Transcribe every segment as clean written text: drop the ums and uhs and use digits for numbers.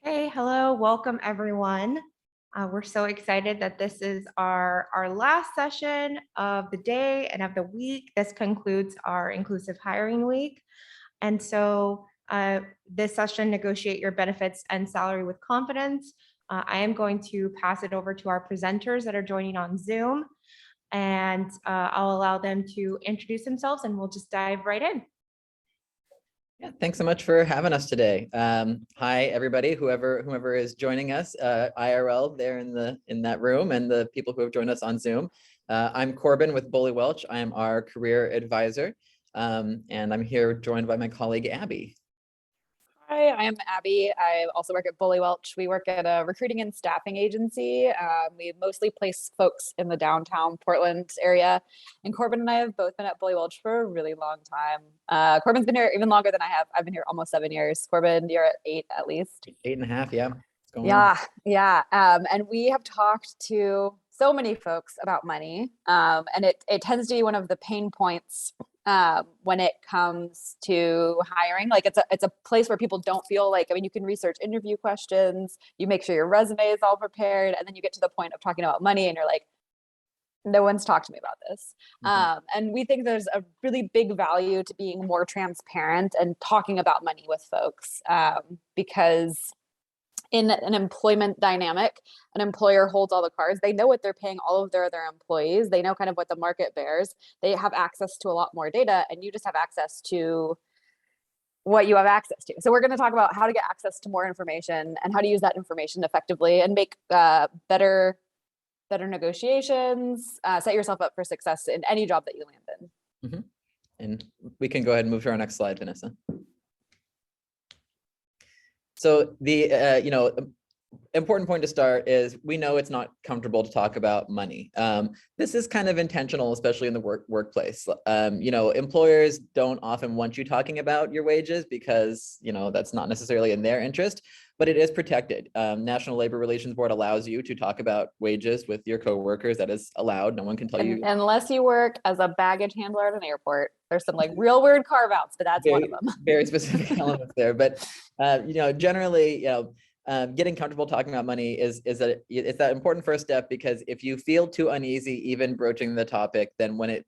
Hey, hello, welcome everyone. We're so excited that this is our last session of the day and of the week. This concludes our inclusive hiring week. And so this session, Negotiate Your Benefits and Salary with Confidence. I am going to pass it over to our presenters that are joining on Zoom, and I'll allow them to introduce themselves and we'll just dive right in. Yeah, thanks so much for having us today. Hi, everybody, whomever is joining us, IRL there in that room, and the people who have joined us on Zoom. I'm Corbin with Bully Welch. I am our career advisor, and I'm here joined by my colleague, Abby. Hi, I am Abby. I also work at Bully Welch. We work at a recruiting and staffing agency. We mostly place folks in the downtown Portland area. And Corbin and I have both been at Bully Welch for a really long time. Corbin's been here even longer than I have. I've been here almost 7 years. Corbin, you're at 8 at least. 8.5, yeah. Yeah. And we have talked to so many folks about money. And it tends to be one of the pain points when it comes to hiring. Like it's a place where people don't feel like, you can research interview questions, you make sure your resume is all prepared, and then you get to the point of talking about money and you're like, no one's talked to me about this. And we think there's a really big value to being more transparent and talking about money with folks, because in an employment dynamic, an employer holds all the cards. They know what they're paying all of their other employees. They know kind of what the market bears. They have access to a lot more data, and you just have access to what you have access to. So we're going to talk about how to get access to more information and how to use that information effectively and make better negotiations, set yourself up for success in any job that you land in. And we can go ahead and move to our next slide, Vanessa. So the important point to start is we know it's not comfortable to talk about money. This is kind of intentional, especially in the workplace. Employers don't often want you talking about your wages because that's not necessarily in their interest, but it is protected. National Labor Relations Board allows you to talk about wages with your coworkers. That is allowed. No one can tell you. Unless you work as a baggage handler at an airport. There's some real weird carve outs, but that's one of them. Very specific elements there. But, generally, getting comfortable talking about money it's that important first step, because if you feel too uneasy even broaching the topic, then when it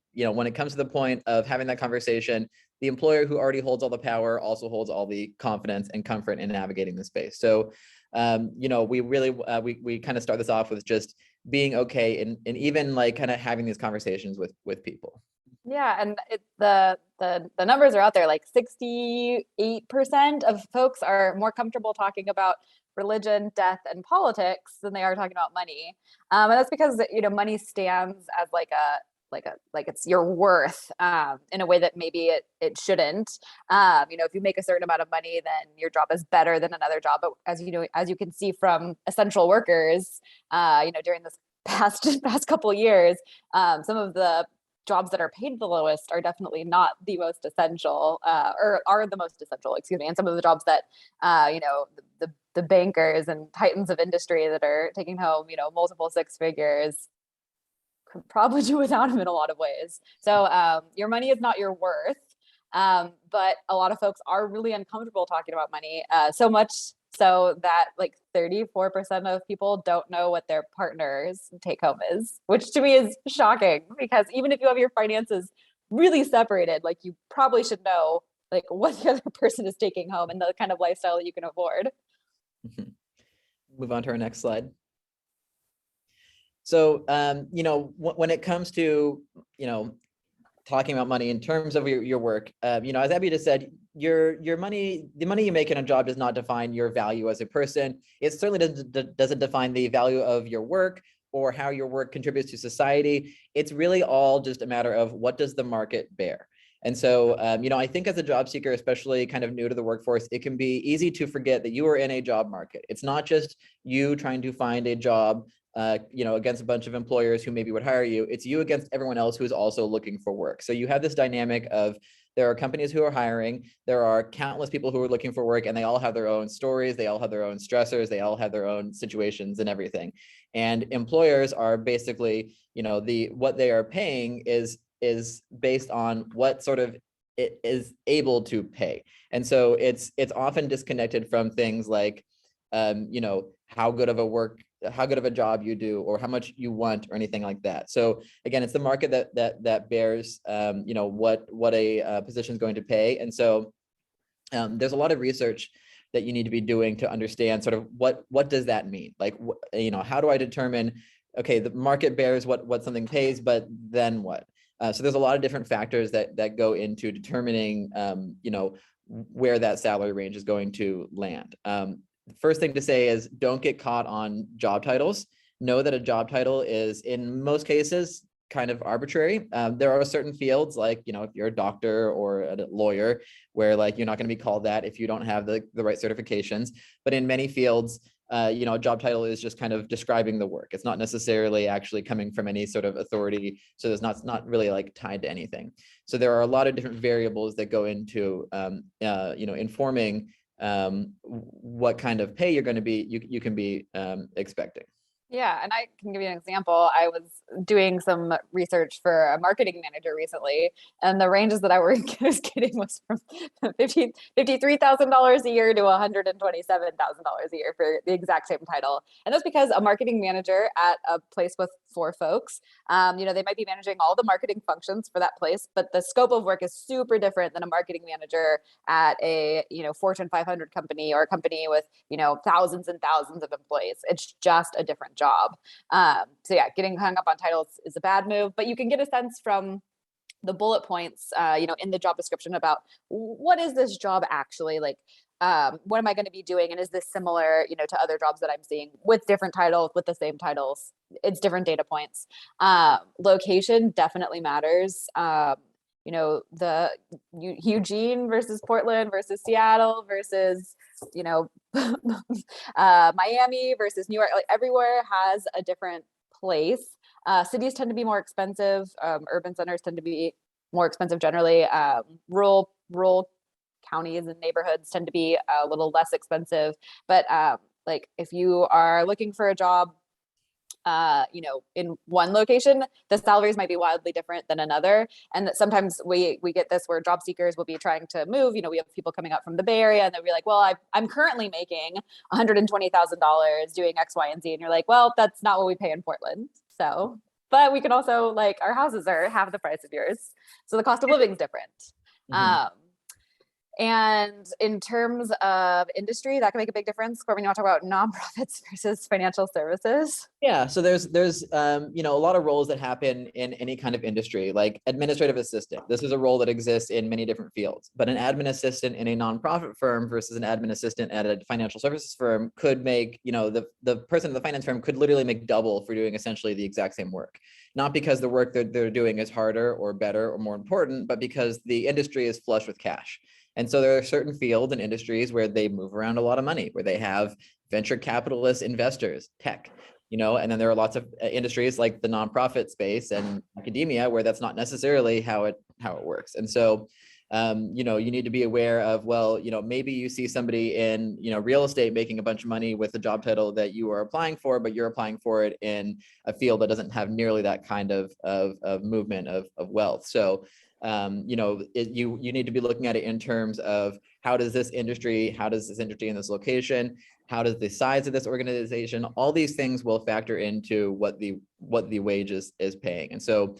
comes to the point of having that conversation, the employer who already holds all the power also holds all the confidence and comfort in navigating the space. So, we really we kind of start this off with just being okay and even kind of having these conversations with people. Yeah, and the numbers are out there. 68% of folks are more comfortable talking about religion, death, and politics than they are talking about money. And that's because money stands as like it's your worth in a way that maybe it shouldn't. If you make a certain amount of money, then your job is better than another job. But as you can see from essential workers, during this past couple of years, some of the jobs that are paid the lowest are definitely not the most essential, or are the most essential, excuse me. And some of the jobs that, the bankers and titans of industry that are taking home, multiple six figures, could probably do without them in a lot of ways. So your money is not your worth, but a lot of folks are really uncomfortable talking about money, so much so that 34% of people don't know what their partner's take home is, which to me is shocking, because even if you have your finances really separated, you probably should know what the other person is taking home and the kind of lifestyle that you can afford. Move on to our next slide. So, when it comes to, talking about money in terms of your work, as Abby just said, the money you make in a job does not define your value as a person. It certainly doesn't define the value of your work or how your work contributes to society. It's really all just a matter of what does the market bear. And so, I think as a job seeker, especially kind of new to the workforce, it can be easy to forget that you are in a job market. It's not just you trying to find a job, against a bunch of employers who maybe would hire you. It's you against everyone else who is also looking for work. So you have this dynamic of there are companies who are hiring, there are countless people who are looking for work, and they all have their own stories, they all have their own stressors, they all have their own situations and everything. And employers are basically, what they are paying is based on what sort of it is able to pay. And so it's often disconnected from things like how good of a job you do, or how much you want, or anything like that. So again, it's the market that bears, what a position is going to pay. And so there's a lot of research that you need to be doing to understand sort of what does that mean? Like, how do I determine, okay, the market bears what something pays, but then what? So there's a lot of different factors that go into determining, where that salary range is going to land. The first thing to say is don't get caught on job titles. Know that a job title is, in most cases, kind of arbitrary. There are certain fields, like, if you're a doctor or a lawyer, where like you're not going to be called that if you don't have the right certifications. But in many fields, a job title is just kind of describing the work. It's not necessarily actually coming from any sort of authority. So it's not really like tied to anything. So there are a lot of different variables that go into, informing what kind of pay you're going to be, you can be expecting. Yeah, and I can give you an example. I was doing some research for a marketing manager recently, and the ranges that I was getting was from $53,000 a year to $127,000 a year for the exact same title. And that's because a marketing manager at a place with 4 folks, they might be managing all the marketing functions for that place, but the scope of work is super different than a marketing manager at a Fortune 500 company, or a company with thousands and thousands of employees. It's just a different job. So yeah, getting hung up on titles is a bad move, but you can get a sense from the bullet points, in the job description about what is this job actually like. What am I going to be doing? And is this similar, to other jobs that I'm seeing with different titles, with the same titles? It's different data points. Location definitely matters. The Eugene versus Portland versus Seattle versus, Miami versus New York, like everywhere has a different place. Cities tend to be more expensive. Urban centers tend to be more expensive generally. Rural counties and neighborhoods tend to be a little less expensive. But like if you are looking for a job, in one location, the salaries might be wildly different than another. And that sometimes we get this where job seekers will be trying to move. We have people coming up from the Bay Area, and they'll be like, well, I'm currently making $120,000 doing X, Y, and Z. And you're like, well, that's not what we pay in Portland. So, but we can also, like, our houses are half the price of yours. So the cost of living is different. Mm-hmm. And in terms of industry, that can make a big difference. Corbin, you want to talk about nonprofits versus financial services? Yeah, so there's a lot of roles that happen in any kind of industry, like administrative assistant. This is a role that exists in many different fields, but an admin assistant in a nonprofit firm versus an admin assistant at a financial services firm could make, the person in the finance firm could literally make double for doing essentially the exact same work. Not because the work that they're doing is harder or better or more important, but because the industry is flush with cash. And so there are certain fields and industries where they move around a lot of money, where they have venture capitalist investors, tech, and then there are lots of industries like the nonprofit space and academia where that's not necessarily how it works. And so, you need to be aware of, well, maybe you see somebody in, real estate making a bunch of money with the job title that you are applying for, but you're applying for it in a field that doesn't have nearly that kind of movement of wealth. So, you need to be looking at it in terms of how does this industry in this location, how does the size of this organization, all these things will factor into what the wage is paying. And so,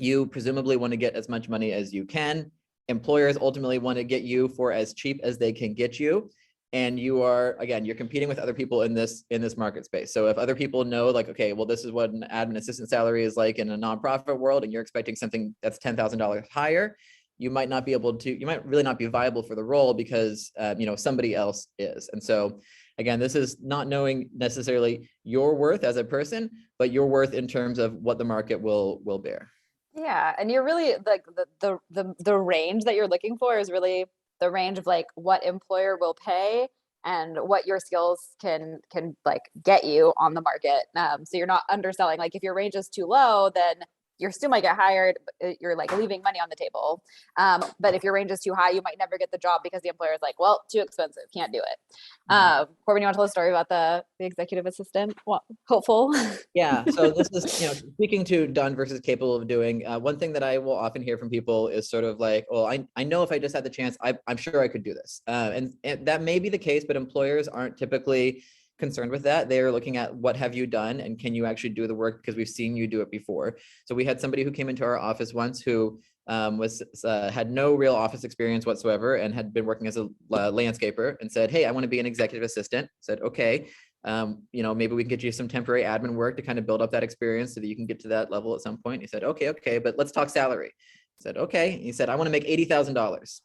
you presumably want to get as much money as you can. Employers ultimately want to get you for as cheap as they can get you. And you're competing with other people in this market space. So if other people know, like, okay, well, this is what an admin assistant salary is like in a nonprofit world, and you're expecting something that's $10,000 higher, you might really not be viable for the role because, somebody else is. And so again, this is not knowing necessarily your worth as a person, but your worth in terms of what the market will bear. Yeah. And you're really like the range that you're looking for is really the range of like what employer will pay and what your skills can like get you on the market. So you're not underselling. Like if your range is too low, then you still might get hired, but you're like leaving money on the table. But if your range is too high, you might never get the job because the employer is like, well, too expensive, can't do it. Corbin, you want to tell a story about the executive assistant? Well, hopeful. Yeah, so this is, speaking to done versus capable of doing. One thing that I will often hear from people is sort of like, well, I know if I just had the chance, I'm sure I could do this. And that may be the case, but employers aren't typically concerned with that. They're looking at what have you done and can you actually do the work, because we've seen you do it before. So we had somebody who came into our office once who had no real office experience whatsoever and had been working as a landscaper, and said, hey, I want to be an executive assistant. I said, okay. Maybe we can get you some temporary admin work to kind of build up that experience so that you can get to that level at some point. He said, okay, but let's talk salary. I said, okay. He said, I want to make $80,000.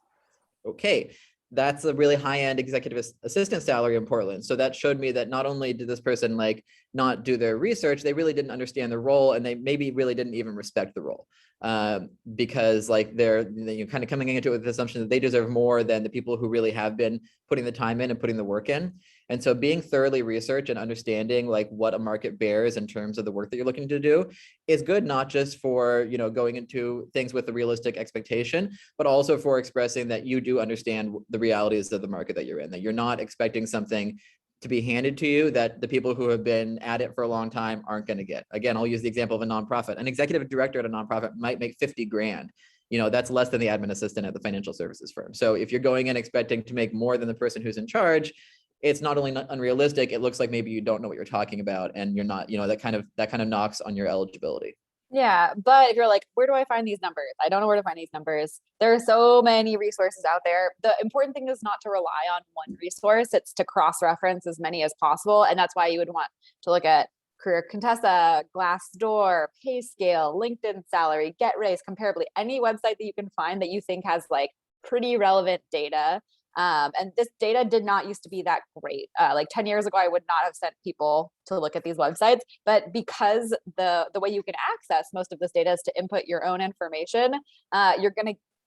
Okay. That's a really high-end executive assistant salary in Portland. So that showed me that not only did this person like not do their research, they really didn't understand the role, and they maybe really didn't even respect the role. Because like they're kind of coming into it with the assumption that they deserve more than the people who really have been putting the time in and putting the work in. And so being thoroughly researched and understanding like what a market bears in terms of the work that you're looking to do is good, not just for, going into things with a realistic expectation, but also for expressing that you do understand the realities of the market that you're in, that you're not expecting something to be handed to you that the people who have been at it for a long time aren't going to get. Again, I'll use the example of a nonprofit. An executive director at a nonprofit might make 50 grand. That's less than the admin assistant at the financial services firm. So if you're going in expecting to make more than the person who's in charge, it's not only not unrealistic, it looks like maybe you don't know what you're talking about, and you're not, that kind of knocks on your eligibility. Yeah, but if you're like, where do I find these numbers? I don't know where to find these numbers. There are so many resources out there. The important thing is not to rely on one resource. It's to cross-reference as many as possible. And that's why you would want to look at Career Contessa, Glassdoor, PayScale, LinkedIn Salary, GetRaise, Comparably, any website that you can find that you think has like pretty relevant data. And this data did not used to be that great. Like 10 years ago, I would not have sent people to look at these websites, but because the way you can access most of this data is to input your own information,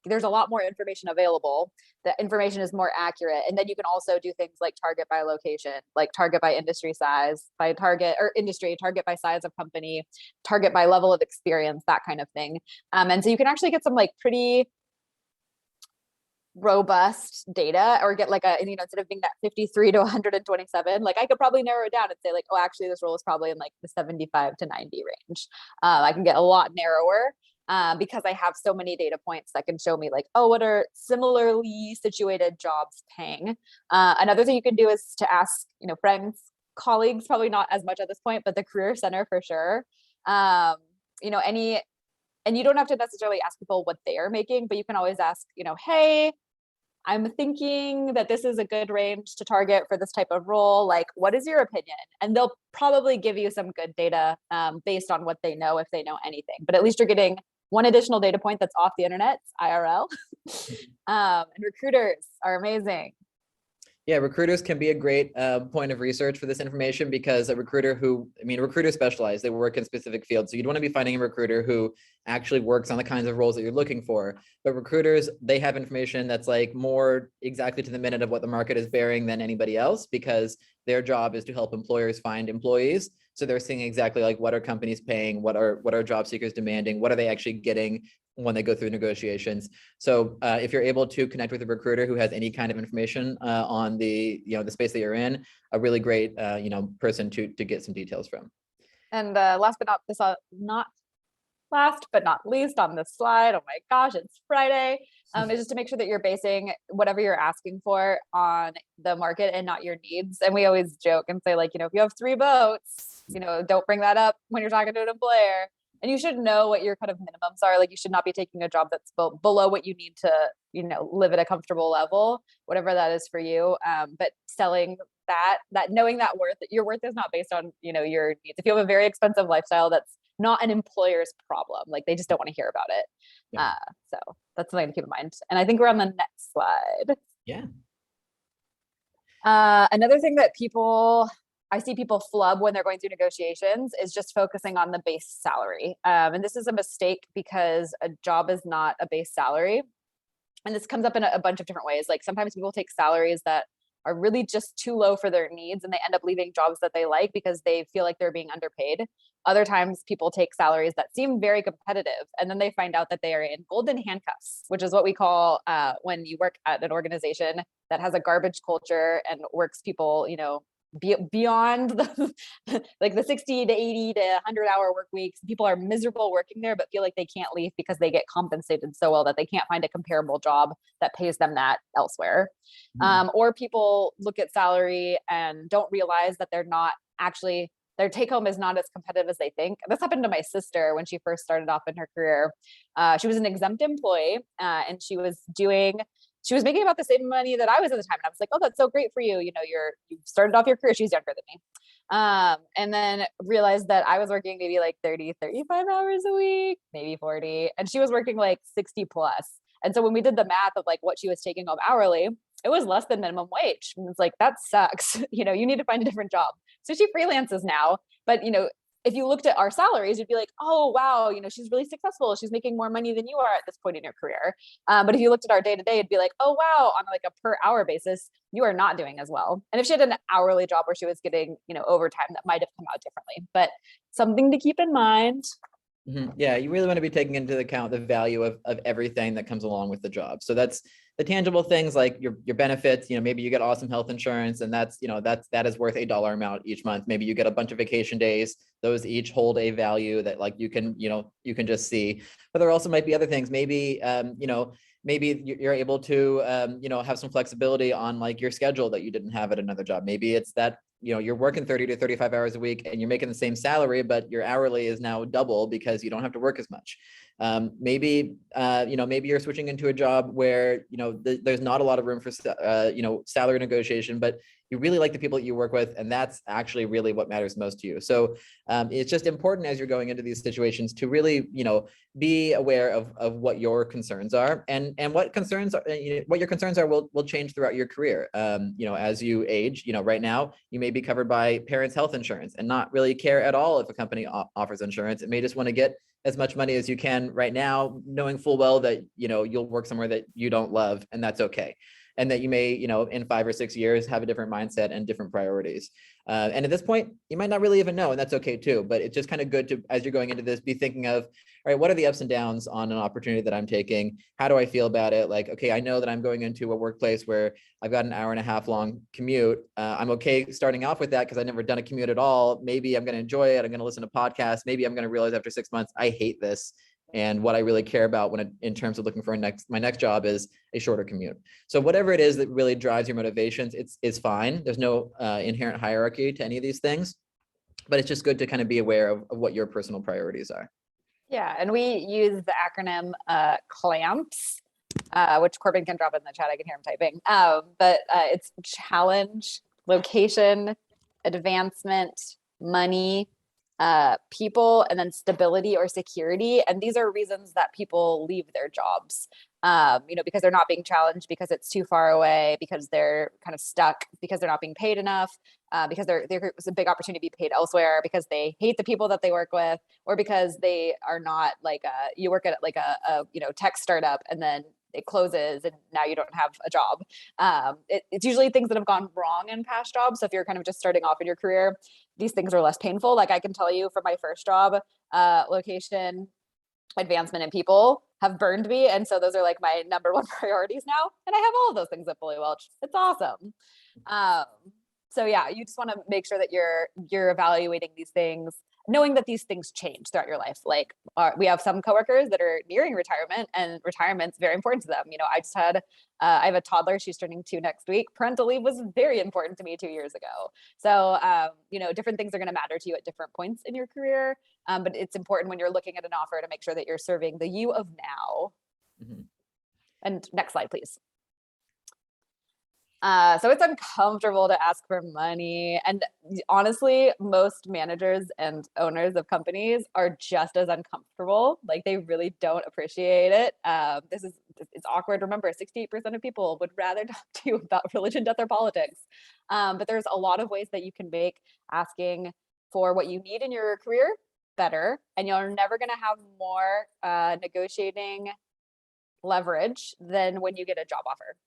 there's a lot more information available. The information is more accurate. And then you can also do things like target by location, like target by industry size, by target or industry, target by size of company, target by level of experience, that kind of thing. And so you can actually get some like pretty robust data, or get like instead of being that 53 to 127, like I could probably narrow it down and say like, oh, actually this role is probably in like the 75 to 90 range. I can get a lot narrower because I have so many data points that can show me like, oh, what are similarly situated jobs paying? Another thing you can do is to ask, friends, colleagues, probably not as much at this point, but the Career Center for sure. And you don't have to necessarily ask people what they are making, but you can always ask, hey, I'm thinking that this is a good range to target for this type of role. Like, what is your opinion? And they'll probably give you some good data based on what they know, if they know anything. But at least you're getting one additional data point that's off the internet, IRL. And recruiters are amazing. Yeah, recruiters can be a great point of research for this information, because recruiters specialize, they work in specific fields. So you'd want to be finding a recruiter who actually works on the kinds of roles that you're looking for. But recruiters, they have information that's like more exactly to the minute of what the market is bearing than anybody else, because their job is to help employers find employees. So they're seeing exactly like, what are companies paying? What are job seekers demanding? What are they actually getting when they go through negotiations? So if you're able to connect with a recruiter who has any kind of information on the space that you're in, a really great person to get some details from. And last but not least on this slide, oh my gosh, it's Friday, is just to make sure that you're basing whatever you're asking for on the market and not your needs. And we always joke and say like, if you have 3 votes, don't bring that up when you're talking to an employer. And you should know what your kind of minimums are. Like, you should not be taking a job that's below what you need to, live at a comfortable level, whatever that is for you. But selling that knowing that your worth is not based on, your needs. If you have a very expensive lifestyle, that's not an employer's problem. Like, they just don't want to hear about it. Yeah. So that's something to keep in mind. And I think we're on the next slide. Yeah. Another thing that I see people flub when they're going through negotiations is just focusing on the base salary. And this is a mistake, because a job is not a base salary. And this comes up in a bunch of different ways. Like, sometimes people take salaries that are really just too low for their needs, and they end up leaving jobs that they like because they feel like they're being underpaid. Other times people take salaries that seem very competitive, and then they find out that they are in golden handcuffs, which is what we call when you work at an organization that has a garbage culture and works people, beyond the like the 60 to 80 to 100-hour work weeks. People are miserable working there, but feel like they can't leave because they get compensated so well that they can't find a comparable job that pays them that elsewhere. Or people look at salary and don't realize that they're not actually, their take home is not as competitive as they think. This happened to my sister when she first started off in her career. She was an exempt employee, and she was making about the same money that I was at the time. And I was like, oh, that's so great for you. You started off your career. She's younger than me. And then realized that I was working maybe like 30, 35 hours a week, maybe 40. And she was working like 60 plus. And so when we did the math of like what she was taking home hourly, it was less than minimum wage. And it's like, that sucks. You need to find a different job. So she freelances now, but if you looked at our salaries, you'd be like, oh, wow, she's really successful. She's making more money than you are at this point in your career. But if you looked at our day-to-day, it'd be like, oh, wow, on like a per hour basis, you are not doing as well. And if she had an hourly job where she was getting, overtime, that might have come out differently, but something to keep in mind. Yeah, you really want to be taking into account the value of everything that comes along with the job. So that's the tangible things like your benefits. Maybe you get awesome health insurance, and that is worth $1 amount each month. Maybe you get a bunch of vacation days. Those each hold a value that like you can just see. But there also might be other things. Maybe maybe you're able to have some flexibility on like your schedule that you didn't have at another job. Maybe it's that you're working 30 to 35 hours a week and you're making the same salary, but your hourly is now double because you don't have to work as much. Maybe you're switching into a job where, there's not a lot of room for, salary negotiation, but you really like the people that you work with. And that's actually really what matters most to you. So it's just important as you're going into these situations to really, be aware of what your concerns are and what concerns are, what your concerns are will change throughout your career. As you age, right now you may be covered by parents' health insurance and not really care at all if a company offers insurance. It may just want to get as much money as you can right now, knowing full well that, you'll work somewhere that you don't love, and that's okay. And that you may, in 5 or 6 years, have a different mindset and different priorities. And at this point, you might not really even know, and that's okay too. But it's just kind of good to, as you're going into this, be thinking of, all right, what are the ups and downs on an opportunity that I'm taking? How do I feel about it? Like, okay, I know that I'm going into a workplace where I've got an 1.5 hour long commute. I'm okay starting off with that because I've never done a commute at all. Maybe I'm going to enjoy it. I'm going to listen to podcasts. Maybe I'm going to realize after 6 months, I hate this. And what I really care about in terms of looking for my next job is a shorter commute. So whatever it is that really drives your motivations, it's fine. There's no inherent hierarchy to any of these things, but it's just good to kind of be aware of what your personal priorities are. Yeah, and we use the acronym CLAMPS, which Corbin can drop in the chat. I can hear him typing. But it's challenge, location, advancement, money, people, and then stability or security. And these are reasons that people leave their jobs, because they're not being challenged, because it's too far away, because they're kind of stuck, because they're not being paid enough, because there's a big opportunity to be paid elsewhere, because they hate the people that they work with, or because they are not like you work at like a tech startup and then it closes and now you don't have a job. It's usually things that have gone wrong in past jobs. So if you're kind of just starting off in your career, these things are less painful. Like I can tell you from my first job, location, advancement, and people have burned me. And so those are like my number one priorities now. And I have all of those things at Bully Welch. It's awesome. So yeah, you just want to make sure that you're evaluating these things, knowing that these things change throughout your life. Like we have some coworkers that are nearing retirement, and retirement's very important to them. I have a toddler, she's turning 2 next week. Parental leave was very important to me 2 years ago. So, different things are going to matter to you at different points in your career. But it's important when you're looking at an offer to make sure that you're serving the you of now. Mm-hmm. And next slide, please. So it's uncomfortable to ask for money. And honestly, most managers and owners of companies are just as uncomfortable. Like they really don't appreciate it. It's awkward. Remember, 68% of people would rather talk to you about religion, death, or politics. But there's a lot of ways that you can make asking for what you need in your career better. And you're never going to have more negotiating leverage than when you get a job offer.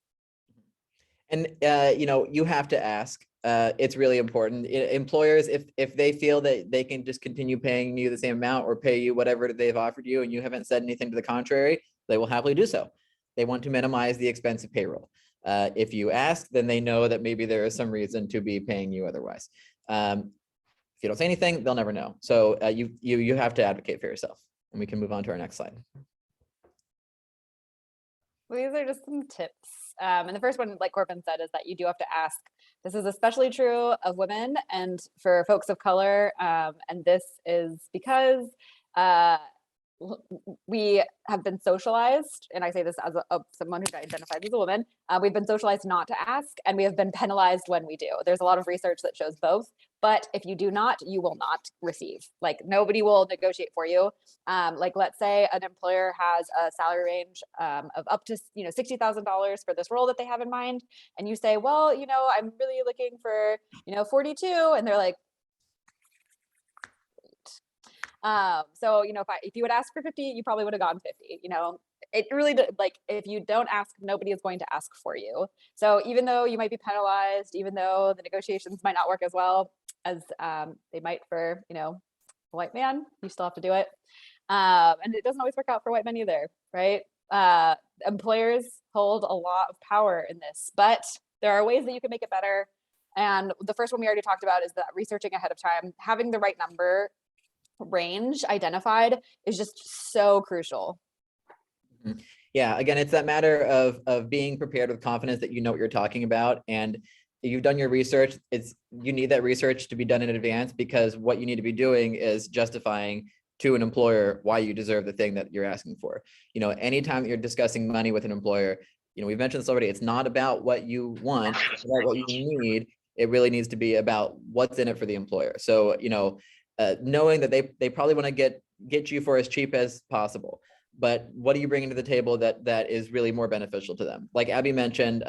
And you have to ask. It's really important. Employers, if they feel that they can just continue paying you the same amount or pay you whatever they've offered you, and you haven't said anything to the contrary, they will happily do so. They want to minimize the expense of payroll. If you ask, then they know that maybe there is some reason to be paying you otherwise. If you don't say anything, they'll never know. So you have to advocate for yourself. And we can move on to our next slide. These are just some tips. And the first one, like Corbin said, is that you do have to ask. This is especially true of women and for folks of color. And this is because we have been socialized, and I say this as someone who identifies as a woman, we've been socialized not to ask, and we have been penalized when we do. There's a lot of research that shows both, but if you do not, you will not receive. Like, nobody will negotiate for you. Like, let's say an employer has a salary range of up to $60,000 for this role that they have in mind, and you say, well, I'm really looking for 42, and they're like, so if you would ask for 50, you probably would have gotten 50. It really, like, if you don't ask, nobody is going to ask for you. So even though you might be penalized, even though the negotiations might not work as well as they might for a white man, you still have to do it. And it doesn't always work out for white men either, right? Employers hold a lot of power in this, but there are ways that you can make it better. And the first one we already talked about is that researching ahead of time, having the right number range identified is just so crucial. Yeah, again, it's that matter of being prepared with confidence that you know what you're talking about, and you've done your research. You need that research to be done in advance, because what you need to be doing is justifying to an employer why you deserve the thing that you're asking for. Anytime that you're discussing money with an employer, we've mentioned this already, it's not about what you want, it's about what you need. It really needs to be about what's in it for the employer. So knowing that they probably want to get you for as cheap as possible, but what are you bringing to the table that is really more beneficial to them? Like Abby mentioned,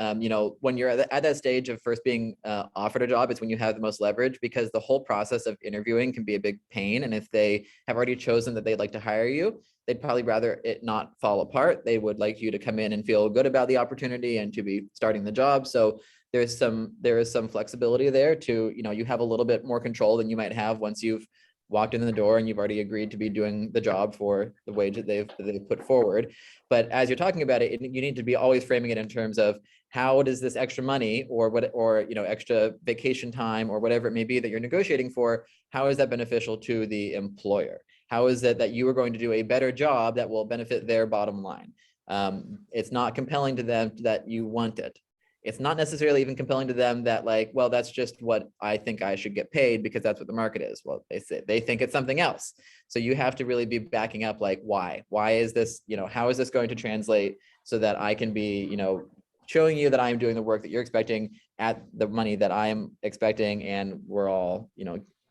when you're at that stage of first being offered a job, it's when you have the most leverage, because the whole process of interviewing can be a big pain. And if they have already chosen that they'd like to hire you, they'd probably rather it not fall apart. They would like you to come in and feel good about the opportunity and to be starting the job. So there is some flexibility there to, you have a little bit more control than you might have once you've walked in the door and you've already agreed to be doing the job for the wage that they've put forward. But as you're talking about it, you need to be always framing it in terms of, how does this extra money or extra vacation time or whatever it may be that you're negotiating for, how is that beneficial to the employer? How is it that you are going to do a better job that will benefit their bottom line? It's not compelling to them that you want it. It's not necessarily even compelling to them that, like, well, that's just what I think I should get paid because that's what the market is. Well, they think it's something else. So you have to really be backing up, like, why is this, how is this going to translate so that I can be, showing you that I'm doing the work that you're expecting at the money that I am expecting, and we're all,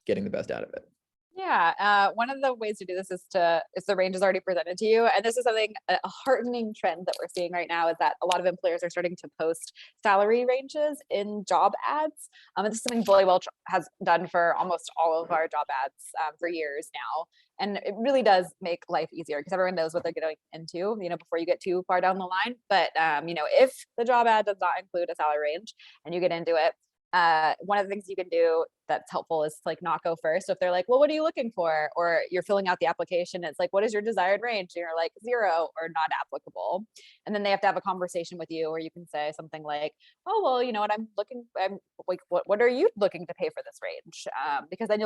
getting the best out of it. Yeah, one of the ways to do this is the range is already presented to you. And this is a heartening trend that we're seeing right now, is that a lot of employers are starting to post salary ranges in job ads. And this is something Bully has done for almost all of our job ads for years now. And it really does make life easier, because everyone knows what they're getting into, before you get too far down the line. But, if the job ad does not include a salary range and you get into it, one of the things you can do that's helpful is to, like, not go first. So if they're like, well, what are you looking for? Or you're filling out the application, it's like, what is your desired range? And you're like, 0 or not applicable. And then they have to have a conversation with you, or you can say something like, oh, well, you know what, I'm like, what are you looking to pay for this range? Because then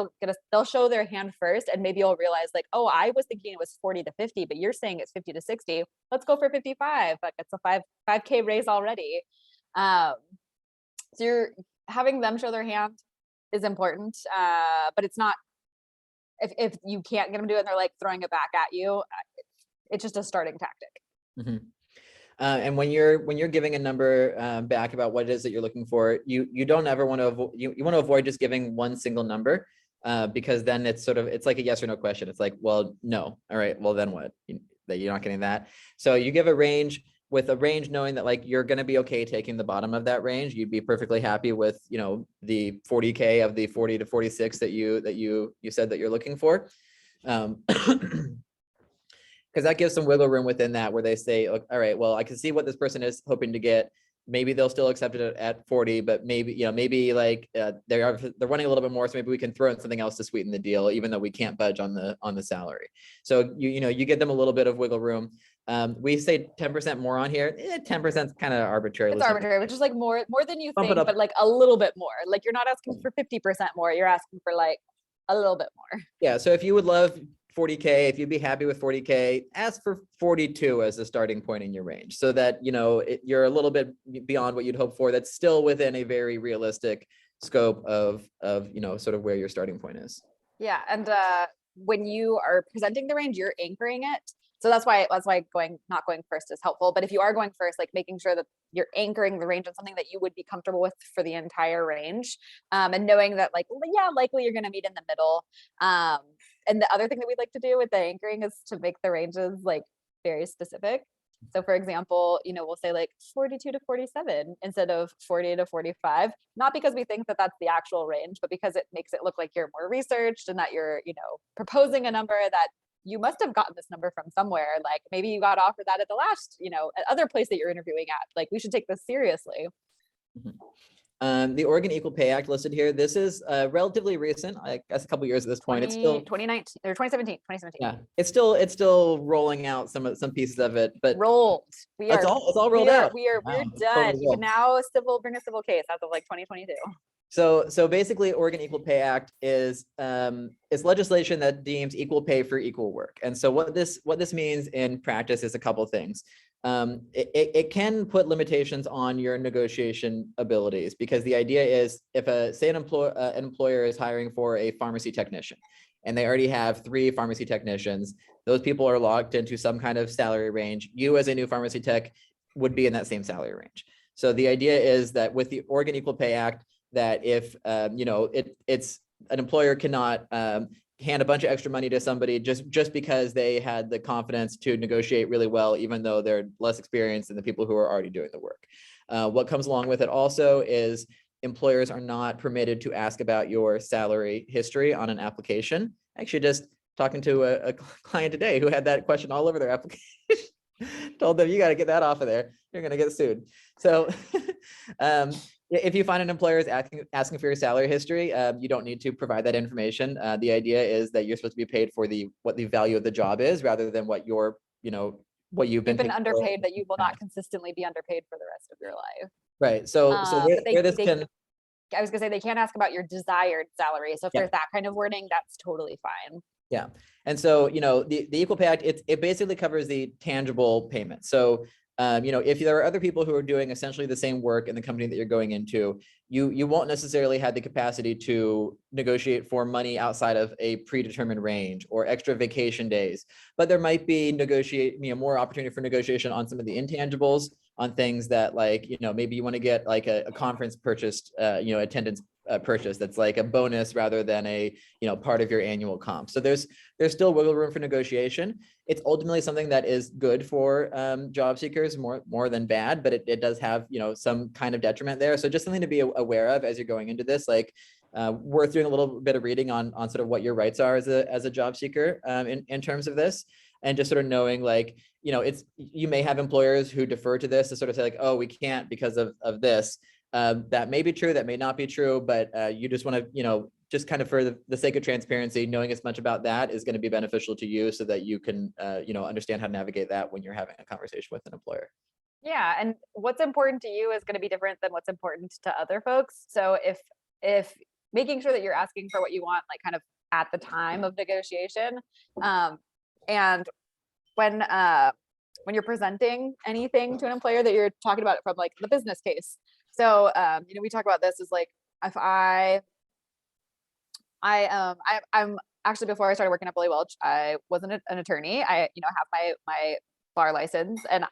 they'll show their hand first, and maybe you'll realize, like, oh, I was thinking it was 40 to 50, but you're saying it's 50 to 60. Let's go for 55. Like, it's a 5K raise already. So you're having them show their hand is important, but it's not, if you can't get them to do it and they're like throwing it back at you, it's just a starting tactic. Mm-hmm. And when you're giving a number back about what it is that you're looking for, you don't ever want to you want to avoid just giving one single number, because then it's like a yes or no question. It's like, well, no, all right, well then what? That you're not getting that. So you give a range, with a range knowing that, like, you're going to be okay taking the bottom of that range. You'd be perfectly happy with, the 40K of the 40 to 46 that you said that you're looking for. Because that gives some wiggle room within that, where they say, all right, well, I can see what this person is hoping to get. maybe they'll still accept it at 40, but maybe like they're running a little bit more, so maybe we can throw in something else to sweeten the deal, even though we can't budge on the salary. So you get them a little bit of wiggle room. We say 10% more on here. 10% is kind of arbitrary. It's arbitrary, which is like more than you Bump it think, up. but like a little bit more. Like you're not asking for 50% more, you're asking for like a little bit more. Yeah, so if you would love 40K, if you'd be happy with 40K, ask for 42 as the starting point in your range, so that you're a little bit beyond what you'd hope for. That's still within a very realistic scope of sort of where your starting point is. Yeah, and when you are presenting the range, you're anchoring it. So that's why not going first is helpful. But if you are going first, like making sure that you're anchoring the range on something that you would be comfortable with for the entire range, and knowing that like, yeah, likely you're going to meet in the middle. And the other thing that we'd like to do with the anchoring is to make the ranges like very specific. So for example, we'll say like 42 to 47 instead of 40 to 45, not because we think that that's the actual range, but because it makes it look like you're more researched and that you're, proposing a number that you must have gotten this number from somewhere. Like maybe you got offered that at the last, other place that you're interviewing at. Like we should take this seriously. The Oregon Equal Pay Act listed here. This is relatively recent, I guess a couple years at this point. It's still 2019 or 2017. Yeah, it's still rolling out some pieces of it, but rolled. It's all rolled out. We're done. You can now bring a civil case as of like 2022. So basically, Oregon Equal Pay Act is legislation that deems equal pay for equal work. And so what this means in practice is a couple things. It can put limitations on your negotiation abilities, because the idea is if an employer is hiring for a pharmacy technician and they already have 3 pharmacy technicians, those people are locked into some kind of salary range. You as a new pharmacy tech would be in that same salary range. So the idea is that with the Oregon Equal Pay Act, that if it's an employer cannot hand a bunch of extra money to somebody just because they had the confidence to negotiate really well, even though they're less experienced than the people who are already doing the work. What comes along with it also is employers are not permitted to ask about your salary history on an application. Actually, just talking to a client today who had that question all over their application. Told them, you got to get that off of there. You're going to get sued. So if you find an employer is asking for your salary history, you don't need to provide that information. The idea is that you're supposed to be paid for what the value of the job is, rather than what you've been underpaid, that you will not consistently be underpaid for the rest of your life. Right. So I was gonna say they can't ask about your desired salary. So if there's that kind of wording, that's totally fine. Yeah. And so, the Equal Pay Act, it basically covers the tangible payment. So, if there are other people who are doing essentially the same work in the company that you're going into, you won't necessarily have the capacity to negotiate for money outside of a predetermined range or extra vacation days. But there might be more opportunity for negotiation on some of the intangibles, on things that maybe you want to get like a conference purchased, attendance purchase that's like a bonus rather than a part of your annual comp. So there's still wiggle room for negotiation. It's ultimately something that is good for job seekers more than bad, but it does have some kind of detriment there. So just something to be aware of as you're going into this. Worth doing a little bit of reading on sort of what your rights are as a job seeker in terms of this, and just sort of knowing you may have employers who defer to this to sort of say like, oh, we can't because of this. That may be true, that may not be true, but you just want to, just kind of for the sake of transparency, knowing as much about that is going to be beneficial to you, so that you can, understand how to navigate that when you're having a conversation with an employer. Yeah, and what's important to you is going to be different than what's important to other folks. So if making sure that you're asking for what you want, like kind of at the time of negotiation, and when you're presenting anything to an employer, that you're talking about it from like the business case. So, we talk about this as like, if I'm actually, before I started working at Bully Welch, I wasn't an attorney. I, have my bar license, and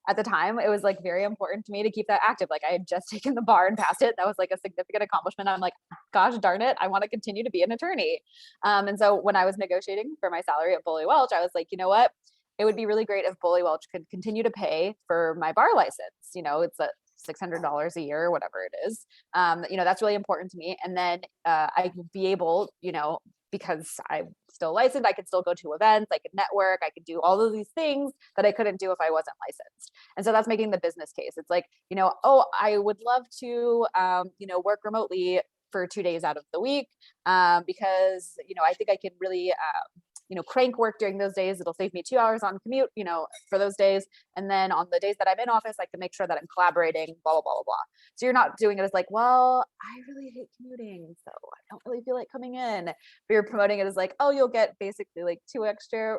at the time, it was like very important to me to keep that active. Like I had just taken the bar and passed it. That was like a significant accomplishment. I'm like, gosh darn it, I want to continue to be an attorney. And so when I was negotiating for my salary at Bully Welch, I was like, you know what? It would be really great if Bully Welch could continue to pay for my bar license. It's a $600 a year, or whatever it is. That's really important to me. And then I would be able, because I still licensed. I could still go to events. I could network. I could do all of these things that I couldn't do if I wasn't licensed. And so that's making the business case. It's like, oh, I would love to, work remotely for 2 days out of the week because, I think I can really, crank work during those days. It'll save me 2 hours on commute, for those days. And then on the days that I'm in office, I can make sure that I'm collaborating, blah, blah, blah, blah, blah. So you're not doing it as like, well, I really hate commuting, so I don't really feel like coming in. But you're promoting it as like, oh, you'll get basically like two extra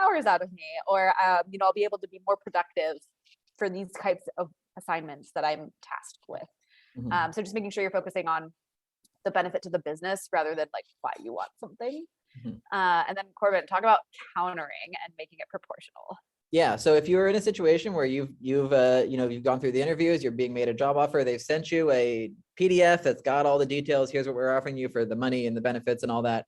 hours out of me, or I'll be able to be more productive for these types of assignments that I'm tasked with. Mhm. So just making sure you're focusing on the benefit to the business rather than like why you want something. Mhm. And then Corbin, talk about countering and making it proportional. Yeah. So if you're in a situation where you've gone through the interviews, you're being made a job offer, they've sent you a PDF that's got all the details. Here's what we're offering you for the money and the benefits and all that.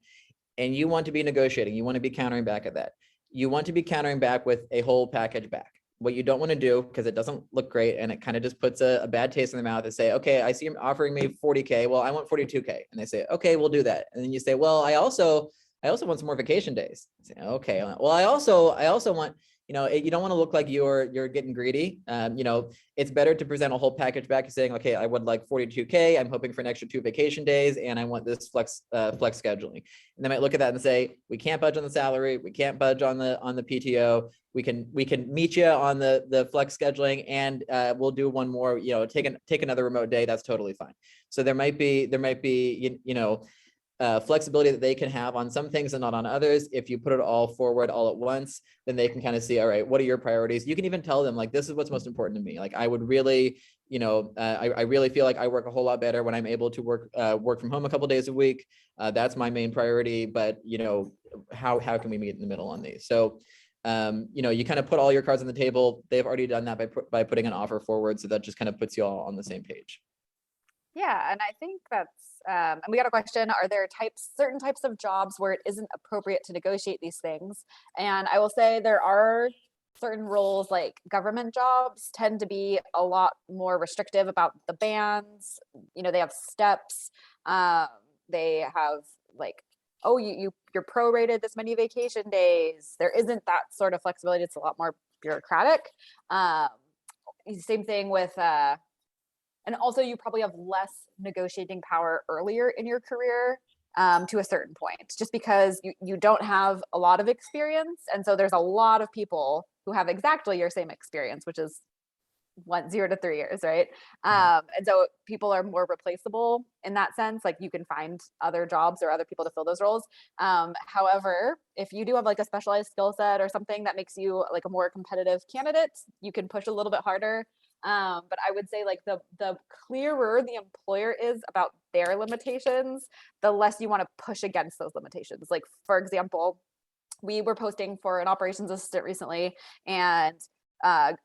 And you want to be negotiating, you want to be countering back at that. You want to be countering back with a whole package back. What you don't want to do, because it doesn't look great and it kind of just puts a bad taste in the mouth, is say, okay, I see him offering me 40K. Well, I want 42K. And they say, okay, we'll do that. And then you say, well, I also want some more vacation days. Say, okay. Well, I also want, you don't want to look like you're getting greedy. It's better to present a whole package back saying, okay, I would like 42K. I'm hoping for an extra 2 vacation days, and I want this flex scheduling. And they might look at that and say, we can't budge on the salary. We can't budge on the PTO. We can meet you on the flex scheduling, and we'll do one more. Take another remote day. That's totally fine. So there might be flexibility that they can have on some things and not on others. If you put it all forward all at once, then they can kind of see, all right, what are your priorities? You can even tell them like, this is what's most important to me. Like I would really, I really feel like I work a whole lot better when I'm able to work from home a couple days a week. That's my main priority, but how can we meet in the middle on these? So, you kind of put all your cards on the table. They've already done that by putting an offer forward. So that just kind of puts you all on the same page. Yeah, and I think that's, and we got a question, are there certain types of jobs where it isn't appropriate to negotiate these things? And I will say there are certain roles, like government jobs tend to be a lot more restrictive about the bans. They have steps. They have like, oh, you're prorated this many vacation days. There isn't that sort of flexibility. It's a lot more bureaucratic. Same thing with, and also you probably have less negotiating power earlier in your career to a certain point, just because you don't have a lot of experience. And so there's a lot of people who have exactly your same experience, which is 0 to 3 years, right? And so people are more replaceable in that sense. Like you can find other jobs or other people to fill those roles. However, if you do have like a specialized skill set or something that makes you like a more competitive candidate, you can push a little bit harder. But I would say like the clearer the employer is about their limitations, the less you want to push against those limitations. Like for example, we were posting for an operations assistant recently, and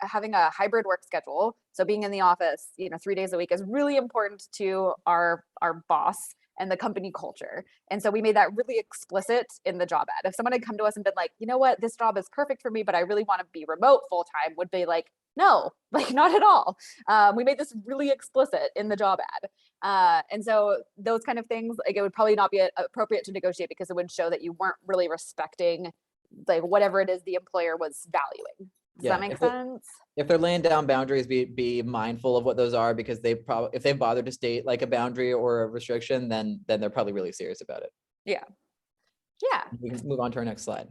having a hybrid work schedule, so being in the office 3 days a week, is really important to our boss and the company culture. And so we made that really explicit in the job ad. If someone had come to us and been like, you know what, this job is perfect for me, but I really want to be remote full time, would be like, no, like not at all. We made this really explicit in the job ad. And so those kind of things, like it would probably not be appropriate to negotiate, because it would show that you weren't really respecting like whatever it is the employer was valuing. Does that make sense? If they're laying down boundaries, be mindful of what those are, because if they've bothered to state like a boundary or a restriction, then they're probably really serious about it. Yeah. We can move on to our next slide.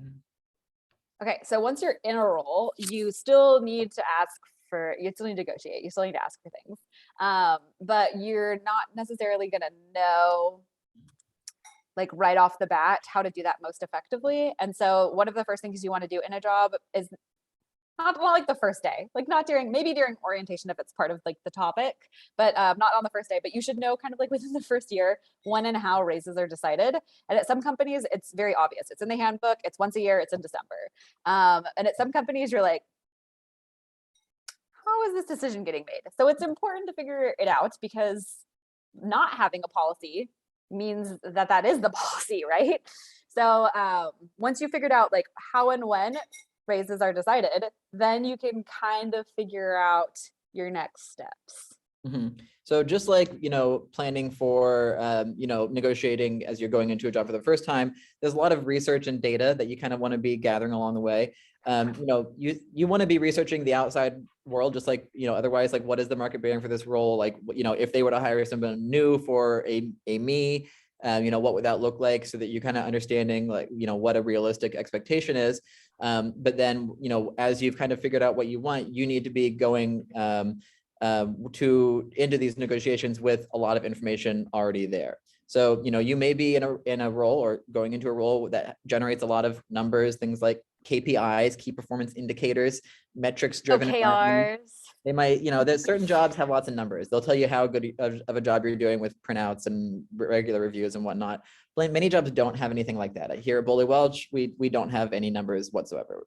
Okay, so once you're in a role, you still need to negotiate, you still need to ask for things. But you're not necessarily gonna know like right off the bat how to do that most effectively. And so one of the first things you want to do in a job is not like the first day, like maybe during orientation if it's part of like the topic, but not on the first day. But you should know kind of like within the first year when and how raises are decided. And at some companies, it's very obvious. It's in the handbook. It's once a year. It's in December. And at some companies, you're like, how is this decision getting made? So it's important to figure it out, because not having a policy means that is the policy, right? So once you figured out like how and when raises are decided, then you can kind of figure out your next steps. Mhm. So just like, planning for, negotiating as you're going into a job for the first time, there's a lot of research and data that you kind of want to be gathering along the way. You want to be researching the outside world, just like, otherwise, like, what is the market bearing for this role? Like, if they were to hire someone new for a me, what would that look like, so that you kind of understanding, like, what a realistic expectation is. But then, as you've kind of figured out what you want, you need to be going, into these negotiations with a lot of information already there. So, you may be in a role, or going into a role that generates a lot of numbers, things like KPIs, key performance indicators, metrics driven environment. OKRs. They might, there's certain jobs have lots of numbers. They'll tell you how good of a job you're doing with printouts and regular reviews and whatnot. But many jobs don't have anything like that. Here at Bully Welch, we don't have any numbers whatsoever.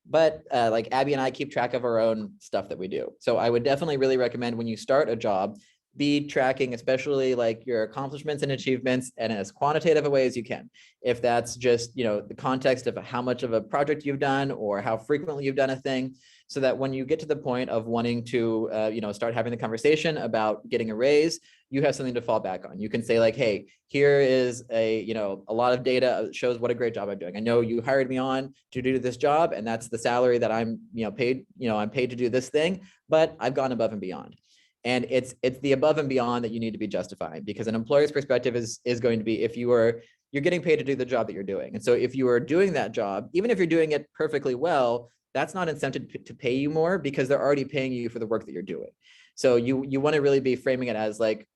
But like Abby and I keep track of our own stuff that we do. So I would definitely really recommend, when you start a job, be tracking, especially like your accomplishments and achievements, and as quantitative a way as you can. If that's just, the context of how much of a project you've done or how frequently you've done a thing, so that when you get to the point of wanting to, start having the conversation about getting a raise, you have something to fall back on. You can say, like, hey, here is a lot of data that shows what a great job I'm doing. I know you hired me on to do this job, and that's the salary that I'm, paid, I'm paid to do this thing, but I've gone above and beyond. And it's the above and beyond that you need to be justifying, because an employer's perspective is going to be, if you're getting paid to do the job that you're doing. And so if you are doing that job, even if you're doing it perfectly well, that's not incentive to pay you more, because they're already paying you for the work that you're doing. So you want to really be framing it as like,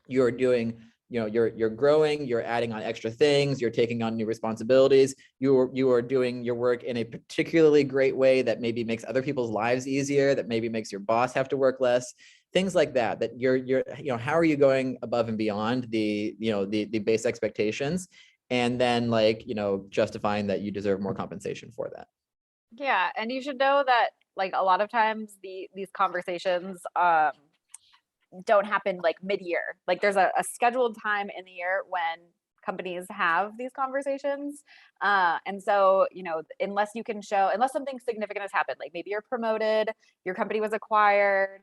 you're doing, you're growing, you're adding on extra things, you're taking on new responsibilities, you are doing your work in a particularly great way that maybe makes other people's lives easier, that maybe makes your boss have to work less, things like that, that you're how are you going above and beyond the base expectations, and then, like, justifying that you deserve more compensation for that. Yeah, and you should know that, like, a lot of times these conversations don't happen like mid-year. Like, there's a scheduled time in the year when companies have these conversations. And so, unless you can show, unless something significant has happened, like maybe you're promoted, your company was acquired,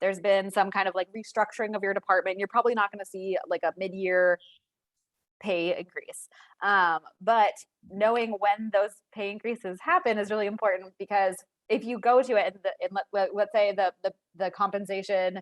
there's been some kind of like restructuring of your department, you're probably not going to see like a mid-year pay increase. But knowing when those pay increases happen is really important, because if you go to it and let's say the compensation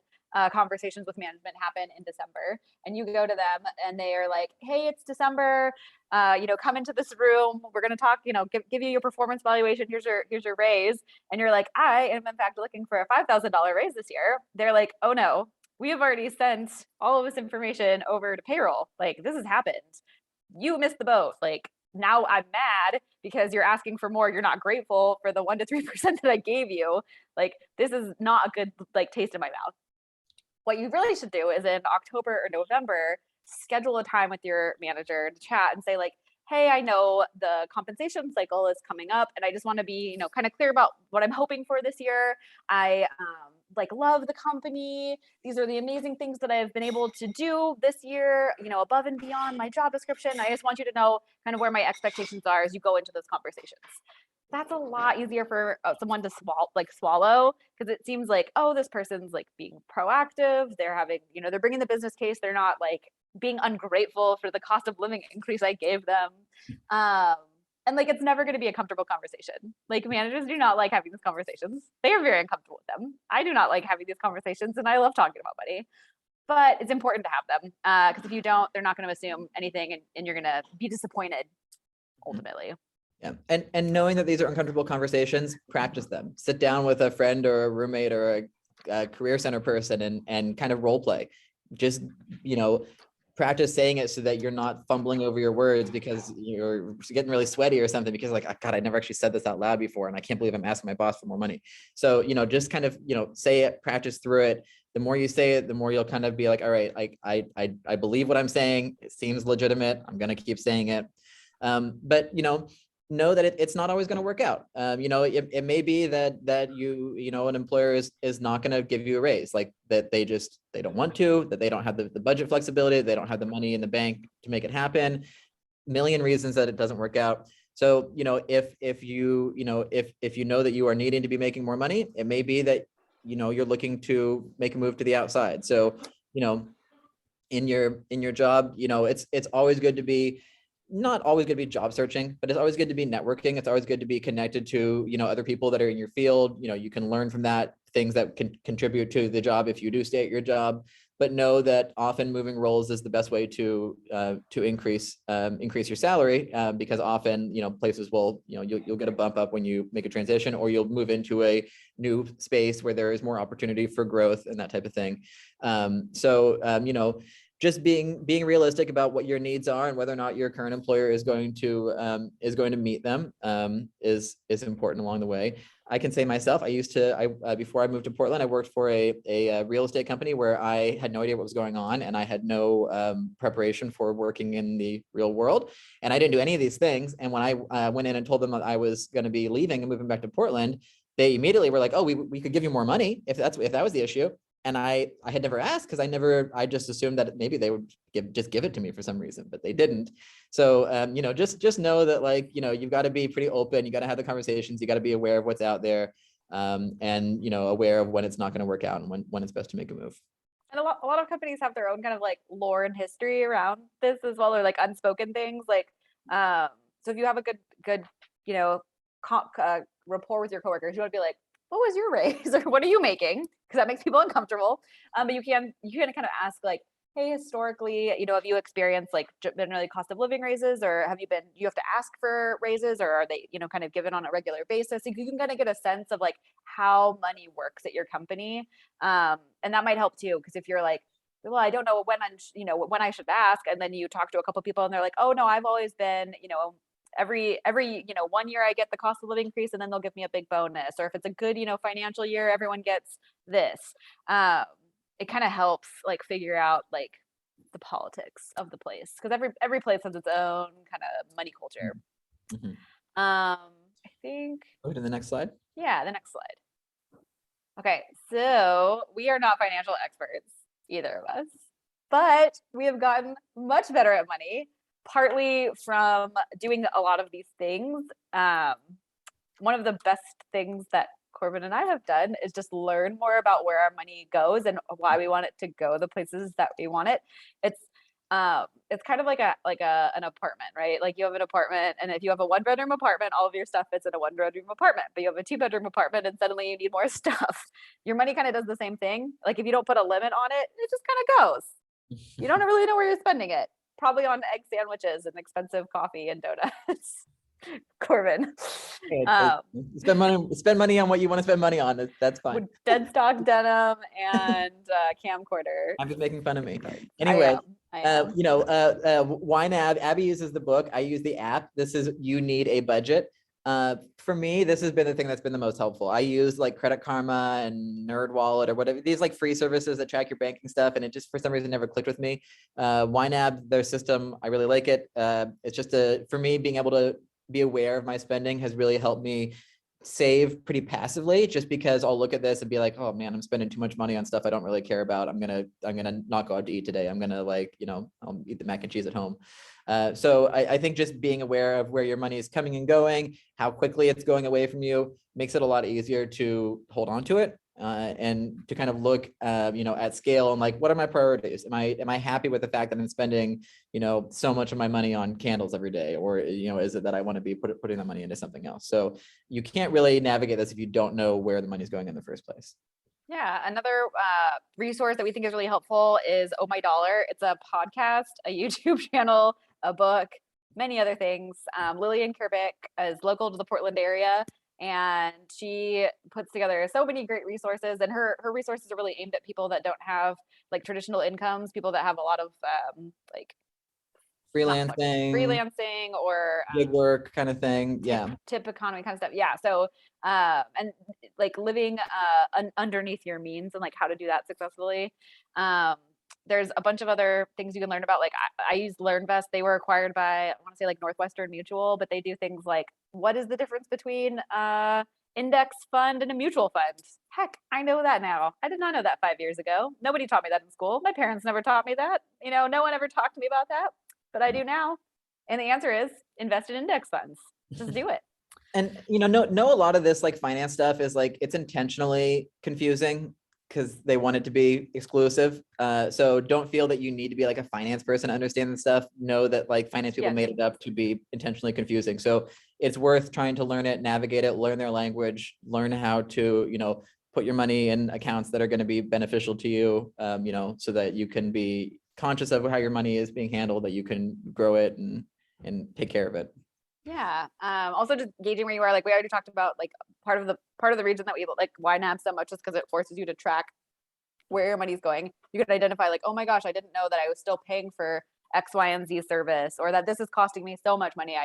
conversations with management happen in December, and you go to them and they are like, hey, it's December, come into this room, we're going to talk, give you your performance evaluation, here's your raise, and you're like, I am in fact looking for a $5,000 raise this year. They're like, oh no, we have already sent all of this information over to payroll. Like, this has happened. You missed the boat. Like, now I'm mad because you're asking for more. You're not grateful for the 1 to 3% that I gave you. Like, this is not a good, like, taste in my mouth. What you really should do is in October or November, schedule a time with your manager to chat and say, like, hey, I know the compensation cycle is coming up, and I just want to be, kind of clear about what I'm hoping for this year. I love the company. These are the amazing things that I've been able to do this year, above and beyond my job description. I just want you to know kind of where my expectations are as you go into those conversations. That's a lot easier for someone to swallow, because it seems like, oh, this person's like being proactive. They're having, they're bringing the business case. They're not like being ungrateful for the cost of living increase I gave them. And like, it's never going to be a comfortable conversation. Like, managers do not like having these conversations. They are very uncomfortable with them. I do not like having these conversations, and I love talking about money, but it's important to have them, because if you don't, they're not going to assume anything, and you're going to be disappointed ultimately. Yeah. And knowing that these are uncomfortable conversations, practice them. Sit down with a friend or a roommate or a career center person and kind of role play. Just, practice saying it so that you're not fumbling over your words because you're getting really sweaty or something, because like, God, I never actually said this out loud before, and I can't believe I'm asking my boss for more money. So, just kind of, say it, practice through it. The more you say it, the more you'll kind of be like, all right, I believe what I'm saying. It seems legitimate. I'm going to keep saying it. But, know that it's not always going to work out. It may be that an employer is not going to give you a raise, like that they don't want to, that they don't have the budget flexibility, they don't have the money in the bank to make it happen. Million reasons that it doesn't work out. So, if you know that you are needing to be making more money, it may be that you're looking to make a move to the outside. So, in your job, it's always good to be, not always good to be job searching, but it's always good to be networking. It's always good to be connected to, other people that are in your field. You can learn from that, things that can contribute to the job if you do stay at your job. But know that often moving roles is the best way to increase your salary, because often, places will, you'll get a bump up when you make a transition, or you'll move into a new space where there is more opportunity for growth and that type of thing. Just being realistic about what your needs are and whether or not your current employer is going to meet them is important along the way. I can say myself, before I moved to Portland, I worked for a real estate company where I had no idea what was going on, and I had no preparation for working in the real world, and I didn't do any of these things. And when I went in and told them that I was going to be leaving and moving back to Portland, they immediately were like, "Oh, we could give you more money if that was the issue." And I had never asked, because I just assumed that maybe they would just give it to me for some reason, but they didn't. So, just know that, you've got to be pretty open. You got to have the conversations. You got to be aware of what's out there, and, aware of when it's not going to work out and when it's best to make a move. And a lot of companies have their own kind of like lore and history around this as well, or like unspoken things. So if you have a good, rapport with your coworkers, you want to be like, what was your raise, or what are you making? Because that makes people uncomfortable. But you can kind of ask, like, hey, historically, have you experienced like generally cost of living raises, or you have to ask for raises, or are they, kind of given on a regular basis? So you can kind of get a sense of like how money works at your company. And that might help too, because if you're like, well, I don't know when I should ask, and then you talk to a couple people and they're like, oh no, I've always been, every 1 year I get the cost of living increase, and then they'll give me a big bonus. Or if it's a good, financial year, everyone gets this. It kind of helps like figure out like the politics of the place, because every place has its own kind of money culture. Mm-hmm. I think. Go to the next slide. Yeah, the next slide. Okay, so we are not financial experts, either of us, but we have gotten much better at money, partly from doing a lot of these things. One of the best things that Corbin and I have done is just learn more about where our money goes and why we want it to go the places that we want it. It's kind of like an apartment, right? Like you have an apartment, and if you have a 1-bedroom apartment, all of your stuff fits in a 1-bedroom apartment. But you have a 2-bedroom apartment, and suddenly you need more stuff. Your money kind of does the same thing. Like if you don't put a limit on it, it just kind of goes. You don't really know where you're spending it. Probably on egg sandwiches and expensive coffee and donuts. Corbin. Spend money on what you want to spend money on. That's fine. With dead stock denim and camcorder. I'm just making fun of me. Anyway, I am. YNAB, Abby uses the book. I use the app. This is You Need a Budget. For me, this has been the thing that's been the most helpful. I use like Credit Karma and NerdWallet or whatever, these like free services that track your banking stuff, and it just for some reason never clicked with me. YNAB, their system, I really like it. It's just for me, being able to be aware of my spending has really helped me save pretty passively, just because I'll look at this and be like, oh man, I'm spending too much money on stuff I don't really care about. I'm gonna not go out to eat today. I'm gonna I'll eat the mac and cheese at home. So I think just being aware of where your money is coming and going, how quickly it's going away from you, makes it a lot easier to hold on to it, and to kind of look, at scale and like, what are my priorities? Am I happy with the fact that I'm spending, so much of my money on candles every day, or is it that I want to be putting the money into something else? So you can't really navigate this if you don't know where the money's going in the first place. Yeah, another resource that we think is really helpful is Oh My Dollar. It's a podcast, a YouTube channel, a book, many other things. Lillian Kerbick is local to the Portland area, and she puts together so many great resources, and her resources are really aimed at people that don't have like traditional incomes, people that have a lot of like freelancing or gig work kind of thing. Yeah. Tip economy kind of stuff. Yeah. So, and like living underneath your means and like how to do that successfully. There's a bunch of other things you can learn about. Like I use LearnVest. They were acquired by, I want to say like Northwestern Mutual, but they do things like, what is the difference between index fund and a mutual fund? Heck, I know that now. I did not know that 5 years ago. Nobody taught me that in school. My parents never taught me that. No one ever talked to me about that, but I do now. And the answer is invest in index funds. Just do it. And know a lot of this like finance stuff is like it's intentionally confusing because they want it to be exclusive. So don't feel that you need to be like a finance person to understand this stuff. Know that like finance people Yes. made it up to be intentionally confusing. So it's worth trying to learn it, navigate it, learn their language, learn how to, put your money in accounts that are going to be beneficial to you, so that you can be conscious of how your money is being handled, that you can grow it and take care of it. Yeah. Also just gauging where you are, like we already talked about, like part of the reason that we like YNAB so much is because it forces you to track where your money's going. You can identify like, oh my gosh, I didn't know that I was still paying for X, Y, and Z service, or that this is costing me so much money.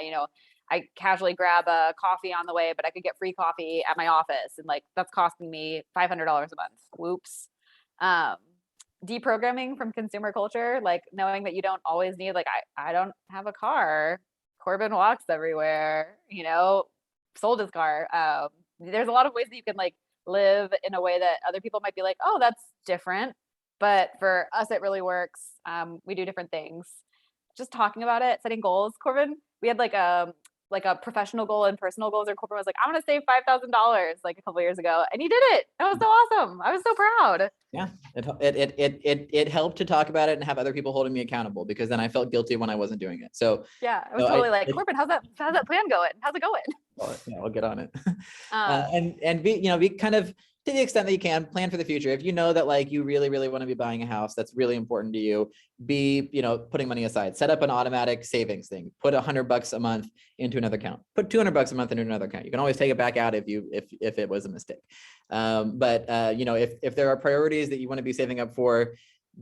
I casually grab a coffee on the way, but I could get free coffee at my office, and like that's costing me $500 a month. Whoops. Deprogramming from consumer culture, like knowing that you don't always need, like I don't have a car. Corbin walks everywhere, sold his car. There's a lot of ways that you can like live in a way that other people might be like, oh, that's different. But for us, it really works. We do different things. Just talking about it, setting goals. Corbin, we had like a professional goal and personal goals, or Corbin was like, I want to save $5,000 like a couple years ago. And he did it. That was so awesome. I was so proud. Yeah, it helped to talk about it and have other people holding me accountable, because then I felt guilty when I wasn't doing it. So yeah, I was totally like, Corbin, how's that plan going? How's it going? Well, yeah, I'll get on it. And be kind of, to the extent that you can, plan for the future. If you know that like you really, really want to be buying a house, that's really important to you, be, putting money aside, set up an automatic savings thing, put $100 a month into another account, put $200 a month into another account. You can always take it back out if it was a mistake. But if there are priorities that you want to be saving up for,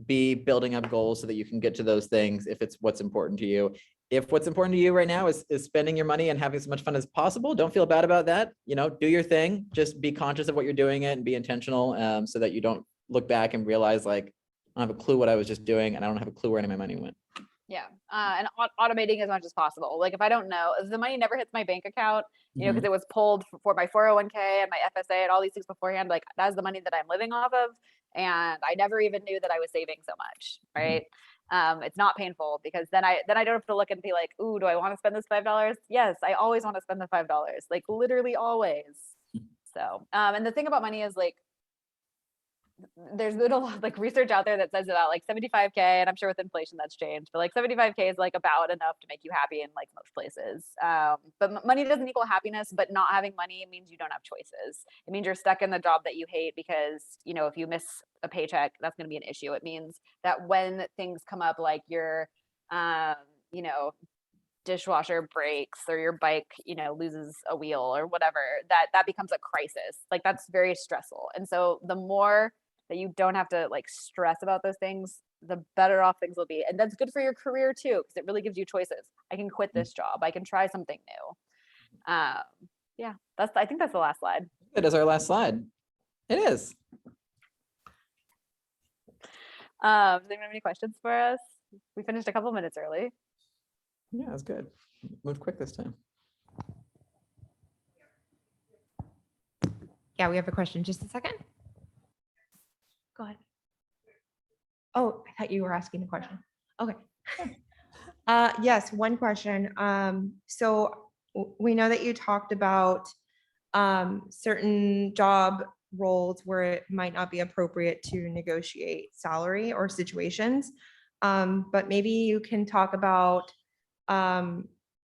be building up goals so that you can get to those things if it's what's important to you. If what's important to you right now is spending your money and having as much fun as possible, don't feel bad about that. Do your thing. Just be conscious of what you're doing it and be intentional, so that you don't look back and realize like, I don't have a clue what I was just doing and I don't have a clue where any of my money went. Yeah. And automating as much as possible. Like if I don't know, if the money never hits my bank account, because it was pulled for my 401k and my FSA and all these things beforehand, like that's the money that I'm living off of. And I never even knew that I was saving so much. Right. It's not painful, because then I don't have to look and be like, ooh, do I want to spend this $5? Yes, I always want to spend the $5, like literally always. So, and the thing about money is like, there's little like research out there that says about like 75K, and I'm sure with inflation that's changed, but like 75K is like about enough to make you happy in like most places. But money doesn't equal happiness, but not having money means you don't have choices. It means you're stuck in the job that you hate because, if you miss a paycheck, that's going to be an issue. It means that when things come up, like your, dishwasher breaks or your bike, loses a wheel or whatever, that becomes a crisis. Like that's very stressful. And so the more that you don't have to like stress about those things, the better off things will be. And that's good for your career too, because it really gives you choices. I can quit this job. I can try something new. Yeah, I think that's the last slide. It is our last slide. It is. Does anyone have any questions for us? We finished a couple minutes early. Yeah, that's good. Moved quick this time. Yeah, we have a question. Just a second. Go ahead. Oh, I thought you were asking a question. Okay. Yes, one question. So we know that you talked about certain job roles where it might not be appropriate to negotiate salary or situations. But maybe you can talk about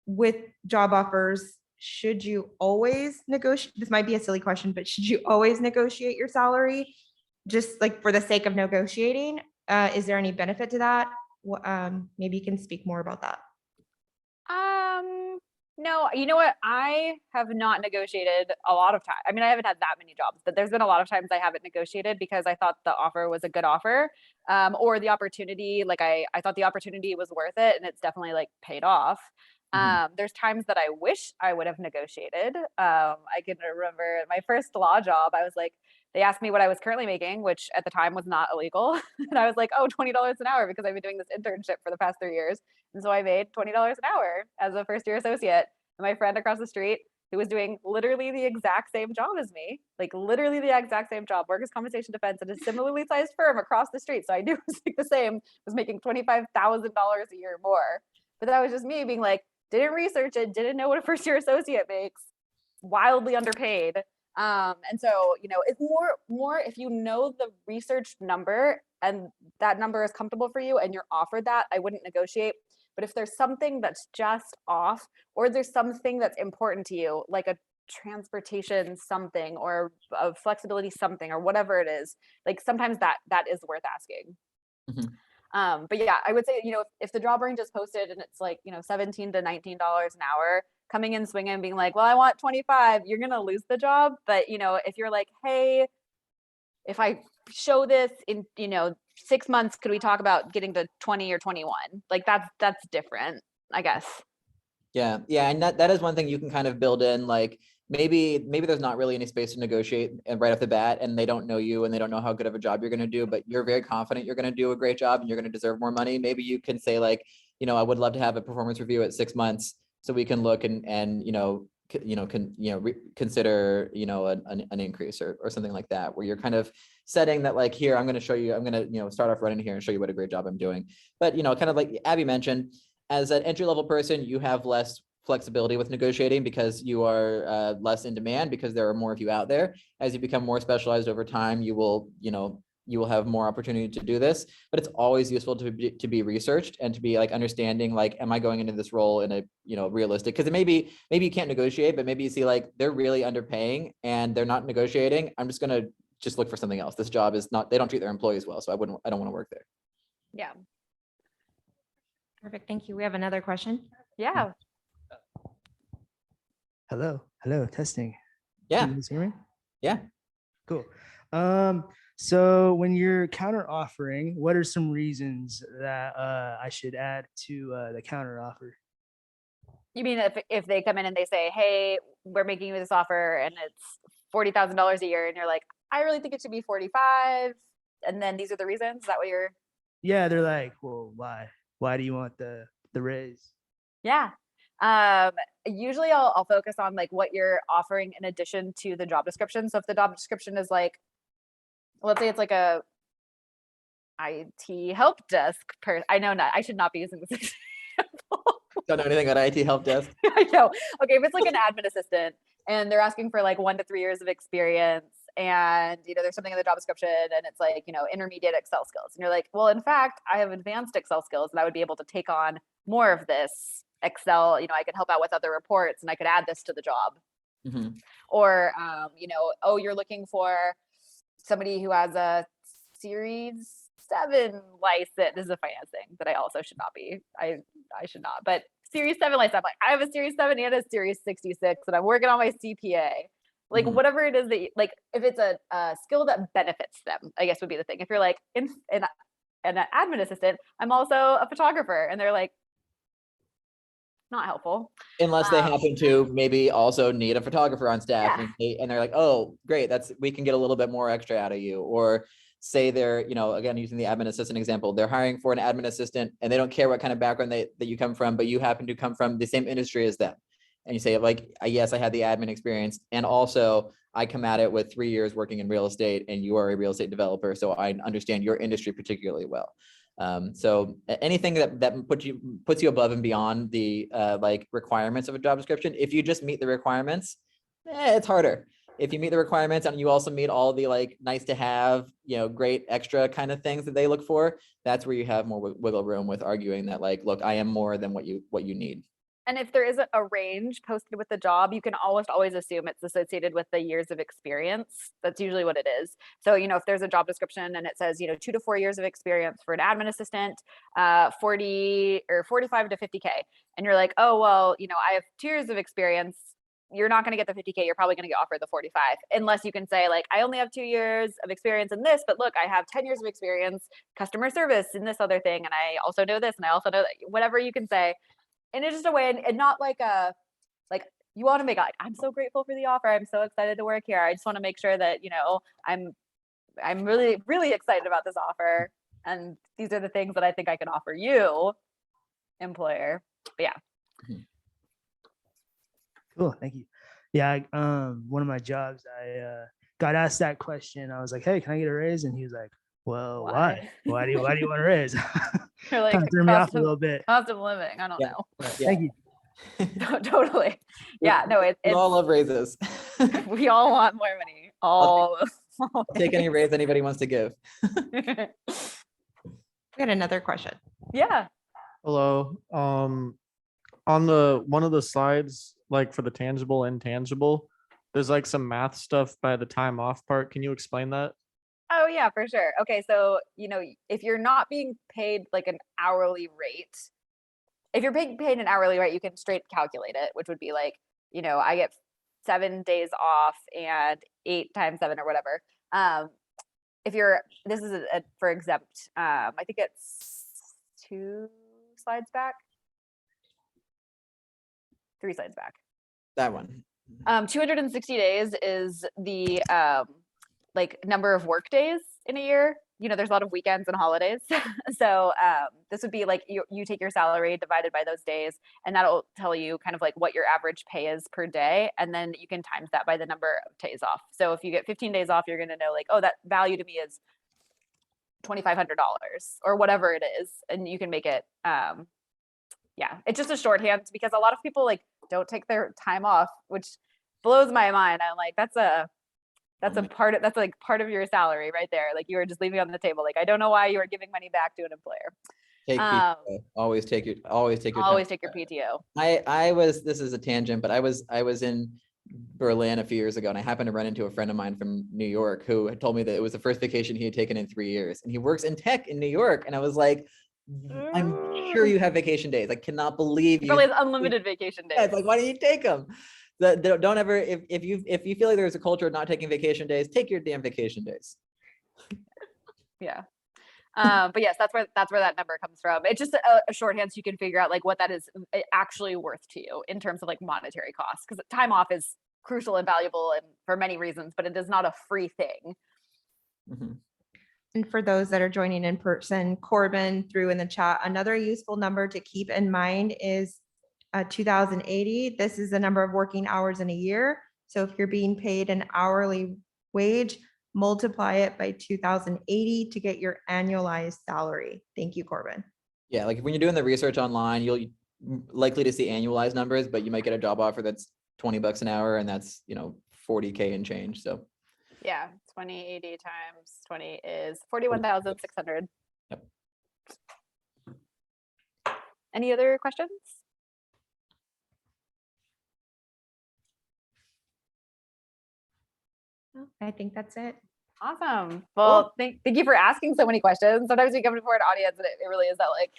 with job offers, should you always negotiate? This might be a silly question, but should you always negotiate your salary just like for the sake of negotiating? Is there any benefit to that? Maybe you can speak more about that. No, you know what? I have not negotiated a lot of time. I mean, I haven't had that many jobs, but there's been a lot of times I haven't negotiated because I thought the offer was a good offer, or the opportunity, like I thought the opportunity was worth it, and it's definitely like paid off. There's times that I wish I would have negotiated. I can remember my first law job. I was like, they asked me what I was currently making, which at the time was not illegal. And I was like, oh, $20 an hour, because I've been doing this internship for the past 3 years. And so I made $20 an hour as a first year associate. And my friend across the street, who was doing literally the exact same job as me, like literally the exact same job, workers' compensation defense at a similarly sized firm across the street. So I knew it was like the same, was making $25,000 a year more. But that was just me being like, didn't research it, didn't know what a first year associate makes. wildly underpaid. And so, it's more if you know the research number and that number is comfortable for you and you're offered that, I wouldn't negotiate. But if there's something that's just off, or there's something that's important to you, like a transportation something or a flexibility something or whatever it is, like sometimes that is worth asking. But yeah, I would say, if the job range is posted and it's like, $17 to $19 an hour, coming in swinging and being like, well, I want 25, you're going to lose the job. But, if you're like, hey, if I show this in, 6 months, could we talk about getting to 20 or 21? Like that's different, I guess. Yeah. And that is one thing you can kind of build in, like maybe there's not really any space to negotiate and right off the bat, and they don't know you and they don't know how good of a job you're going to do, but you're very confident you're going to do a great job and you're going to deserve more money. Maybe you can say like, I would love to have a performance review at 6 months so we can look and consider, an increase or something like that, where you're kind of setting that like, here, I'm going to show you, I'm going to, start off running here and show you what a great job I'm doing. But, kind of like Abby mentioned, as an entry-level person, you have less flexibility with negotiating because you are less in demand because there are more of you out there. As you become more specialized over time, you will have more opportunity to do this, but it's always useful to be researched and to be like understanding, like, am I going into this role in a, realistic, because maybe you can't negotiate, but maybe you see like they're really underpaying and they're not negotiating. I'm just going to look for something else. This job is not, they don't treat their employees well. So I don't want to work there. Yeah. Perfect. Thank you. We have another question. Yeah. Hello, testing. Yeah. Can you guys hear me? Yeah. Cool. So when you're counter offering, what are some reasons that I should add to the counter offer? You mean if they come in and they say, hey, we're making you this offer and it's $40,000 a year, and you're like, I really think it should be 45, and then these are the reasons? Is that what you're? Yeah, they're like, well, why? Why do you want the raise? Yeah. Usually I'll focus on like what you're offering in addition to the job description. So if the job description is like, let's say it's like a IT help desk I should not be using this example. Don't know anything about IT help desk. I know. Okay, if it's like an admin assistant and they're asking for like 1 to 3 years of experience, and there's something in the job description and it's like, intermediate Excel skills, and you're like, well, in fact, I have advanced Excel skills and I would be able to take on more of this Excel. I could help out with other reports and I could add this to the job. Or oh, you're looking for somebody who has a Series 7 license. This is a finance thing that I also should not be. I should not, but Series 7 license. I'm like, I have a Series 7 and a Series 66 and I'm working on my CPA. Like whatever it is that like, if it's a skill that benefits them, I guess would be the thing. If you're like an admin assistant, I'm also a photographer, and they're like, not helpful. Unless they happen to maybe also need a photographer on staff, and they're like, oh, great, we can get a little bit more extra out of you. Or say they're, again, using the admin assistant example, they're hiring for an admin assistant and they don't care what kind of background that you come from, but you happen to come from the same industry as them. And you say like, yes, I had the admin experience, and also I come at it with 3 years working in real estate, and you are a real estate developer, so I understand your industry particularly well. So anything that puts you above and beyond the like requirements of a job description. If you just meet the requirements, it's harder. If you meet the requirements and you also meet all the like nice to have, great extra kind of things that they look for, that's where you have more wiggle room with arguing that like, look, I am more than what you need. And if there isn't a range posted with the job, you can always assume it's associated with the years of experience. That's usually what it is. So, if there's a job description and it says, 2 to 4 years of experience for an admin assistant, 40 or 45 to 50K. And you're like, oh, well, I have 2 years of experience. You're not going to get the 50K. You're probably going to get offered the 45, unless you can say like, I only have 2 years of experience in this, but look, I have 10 years of experience, customer service in this other thing. And I also know this, and I also know that, whatever you can say. And it's just a way, and not like you want to make like, I'm so grateful for the offer. I'm so excited to work here. I just want to make sure that, I'm really, really excited about this offer. And these are the things that I think I can offer you, employer. But yeah. Cool. Thank you. Yeah. One of my jobs, I got asked that question. I was like, hey, can I get a raise? And he was like, well, why? Why do you want a raise? You're like, Kind of threw me off a little bit. Cost of living. I don't know. Thank you. Totally. Yeah, no, We all love raises. we all want more money. All. I'll take any raise anybody wants to give. We had another question. Yeah. Hello. On the one of the slides, like for the tangible, intangible, there's like some math stuff by the time off part. Can you explain that? Oh yeah, for sure. Okay, so if you're not being paid like an hourly rate, if you're being paid an hourly rate, you can straight calculate it, which would be like, I get 7 days off and 8 times 7 or whatever. This is for exempt. I think it's 2 slides back, 3 slides back. That one. 260 days is the like number of work days in a year. There's a lot of weekends and holidays. So this would be like you take your salary divided by those days, and that'll tell you kind of like what your average pay is per day. And then you can times that by the number of days off. So if you get 15 days off, you're going to know like, oh, that value to me is $2,500 or whatever it is. And you can make it, yeah, it's just a shorthand because a lot of people like don't take their time off, which blows my mind. I'm like, that's like part of your salary right there. Like you were just leaving on the table. Like, I don't know why you are giving money back to an employer. Take PTO. Always take your Always time. take your PTO. I was, this is a tangent, but I was in Berlin a few years ago, and I happened to run into a friend of mine from New York who had told me that it was the first vacation he had taken in 3 years, and he works in tech in New York. And I was like, I'm sure you have vacation days. I cannot believe you. Probably has unlimited vacation days. Yeah, it's like, why don't you take them? Don't ever, if you feel like there's a culture of not taking vacation days, take your damn vacation days. Yeah. But yes, that's where that number comes from. It's just a shorthand so you can figure out like what that is actually worth to you in terms of like monetary costs, because time off is crucial and valuable and for many reasons, but it is not a free thing. Mhm. And for those that are joining in person, Corbin threw in the chat, another useful number to keep in mind is 2080. This is the number of working hours in a year. So if you're being paid an hourly wage, multiply it by 2080 to get your annualized salary. Thank you, Corbin. Yeah, like when you're doing the research online, you'll likely to see annualized numbers, but you might get a job offer that's $20 an hour, and that's 40K and change. So Yeah, 2080 times 20 is 41,600. Yep. Any other questions? I think that's it. Awesome. Well, thank you for asking so many questions. Sometimes we come before an audience and it really is that like